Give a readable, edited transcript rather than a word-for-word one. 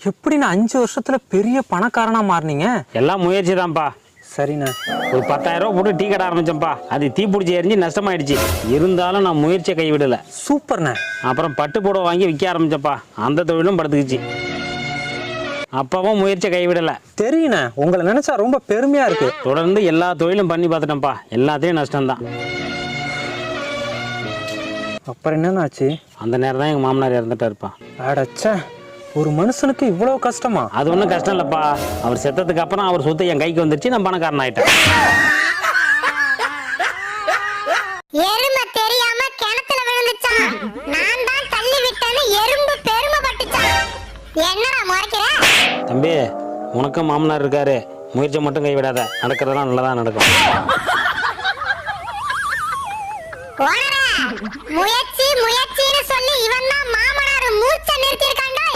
எப்படிண்ணா 5 வருஷத்துல பெரிய பணக்காரனா மாறினீங்க? எல்லாம் முயற்சி தான்ப்பா. சரிண்ணா. ஒரு 10,000 ரூபா போட்டு டீ கடை ஆரம்பிச்சேன்ப்பா. அது தீ பிடிச்சி எரிஞ்சு நஷ்டமாயிடுச்சு. இருந்தாலும் நான் முயற்சியை கைவிடலை. சூப்பர்ண்ணா. அப்புறம் பட்டு புடவை வாங்கி விற்க ஆரம்பிச்சப்பா. அந்த தொழிலும் படுத்துக்குச்சு. அப்பவும் முயற்சியை கைவிடலை. தெரியுண்ணா, உங்களை நினைச்சா ரொம்ப பெருமையா இருக்கு. தொடர்ந்து எல்லா தொழிலும் பண்ணி பார்த்துட்டேன்ப்பா. எல்லாத்தையும் நஷ்டம்தான். அப்புறம் என்னன்னு ஆச்சு? அந்த நேரம் தான் எங்கள் மாமனார் இறந்துட்டாருப்பா. அடச்சே, ஒரு மனுஷனுக்கு இவ்வளவு கஷ்டமா? அது ஒன்றும் கஷ்டம் இல்லைப்பா. அவர் செத்ததுக்கு அப்புறம் அவர் சொத்து என் கைக்கு வந்துருச்சு. நான் பணக்காரன் ஆயிட்டேன். எருமை தெரியாம கிணத்துல விழுந்துச்சான். நான் தான் தள்ளி விட்டேன்னு எறும்பு பெருமைப்பட்டுச்சான். என்னடா முறைக்கிற? தம்பி, உனக்கும் மாமனார் இருக்காரு. முயற்சி மட்டும் கைவிடாத. நடக்கிறதெல்லாம் நல்லதான் நடக்கும். முயற்சி முயற்சின்னு சொல்லி இவன் தான் மாமனார் மூச்சை நிறுத்திருக்காண்டா.